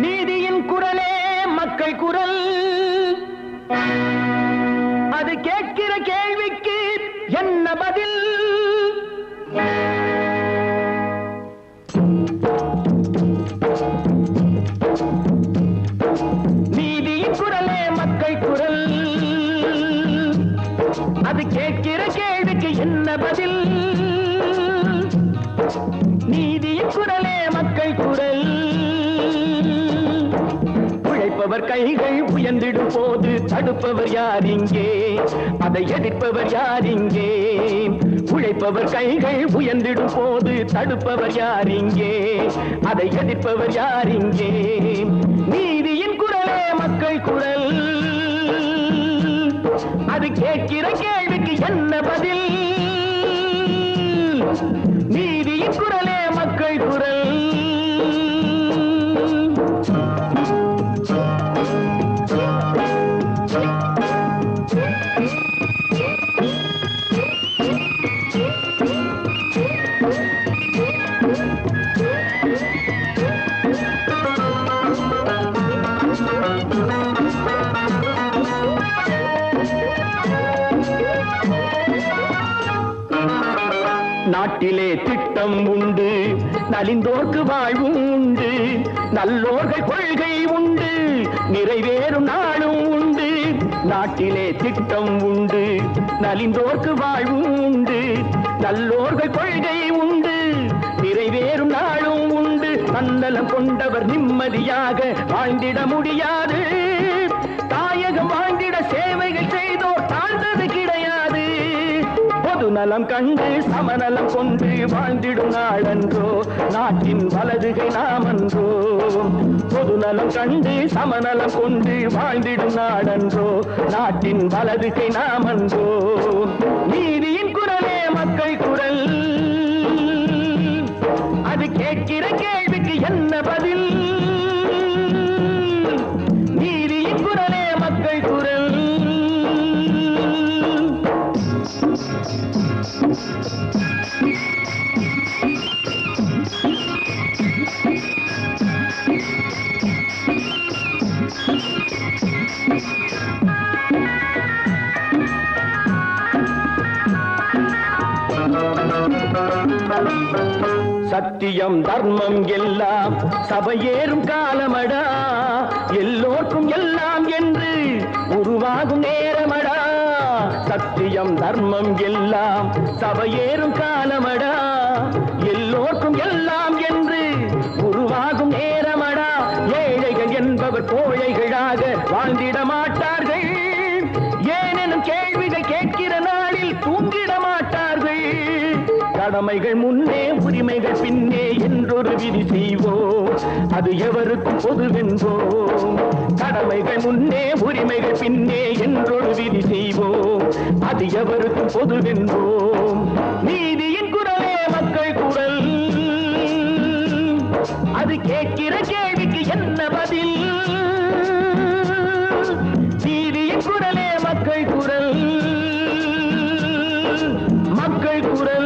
நீதியின் குரலே மக்கள் குரல். அது கேட்கிற கேள்விக்கு என்ன பதில்? நீதியின் குரலே மக்கள் குரல். அது கேட்கிற கேள்விக்கு என்ன பதில்? நீதியின் குரலே மக்கள் குரல். உழைப்பவர் கைகள் உயர்ந்திடும் போது தடுப்பவர் யார் இங்கே? அதை எதிர்ப்பவர் யார் இங்கே? உழைப்பவர் கைகள் உயர்ந்திடும் போது தடுப்பவர் யார் இங்கே? அதை எதிர்ப்பவர் யார் இங்கே? நீதியின் குரலே மக்கள் குரல். அது கேட்கிற கேள்விக்கு என்ன பதில்? நீதியின் குரலே மக்கள் குரல். நாட்டிலே திட்டம் உண்டு, நலிந்தோர்க்கு வாழ்வும் உண்டு. நல்லோர்கள் கொள்கை உண்டு, நிறைவேறும் நாளும் உண்டு. நாட்டிலே திட்டம் உண்டு, நலிந்தோர்க்கு வாழ்வும் உண்டு. நல்லோர்கள் கொள்கை உண்டு, நிறைவேறும் நாளும் உண்டு. தன்னலம் கொண்டவர் நிம்மதியாக வாழ்ந்திட முடியாது. தாயகம் வாழ்ந்திட சேவைகள் செய்தோர் தாழ்ந்தது கிடையாது. பொதுநலம் கண்டு சமநலம் கொண்டு வாழ்ந்திடும் நாளன்றோ நாட்டின் வலதுகை நாமன்றோ. பொதுநலம் கண்டு சமநலம் கொண்டு வாழ்ந்திடும் நாளன்றோ நாட்டின் வலதுகை நாமன்றோ. நீதியின் குரலே மக்கள் குரல். அது கேட்கிற கேள்விக்கு என்ன பதில்? நீதியின் குரலே மக்கள் குரல். சத்தியம் தர்மம் எல்லாம் சபையேறும் காலமடா. எல்லோருக்கும் எல்லாம் என்று உருவாகும் நேரமடா. சத்தியம் தர்மம் எல்லாம் சபையேறும் காலமடா. எல்லோருக்கும் எல்லாம் என்று உருவாகும் நேரமடா. ஏழைகள் என்பவர் கோழைகளாக வாழ்ந்திட மாட்டார்கள். ஏனெனும் கேள்விகள் கேட்கிற நாளில் தூங்கிட மாட்டார்கள். கடமைகள் முன்னே உரிமைகள் பின்னே என்றொரு விதி செய்வோம், அது எவருக்கும் பொதுவென்போம். கடமைகள் முன்னே உரிமைகள் பின்னே என்றொரு விதி செய்வோம், அது எவருக்கும் பொதுவென்போம். நீதியின் குரலே மக்கள் குரல். அது கேட்கிற கேள்விக்கு என்ன பதில்? நீதியின் குரலே மக்கள் குரல். மக்கள் குரல்.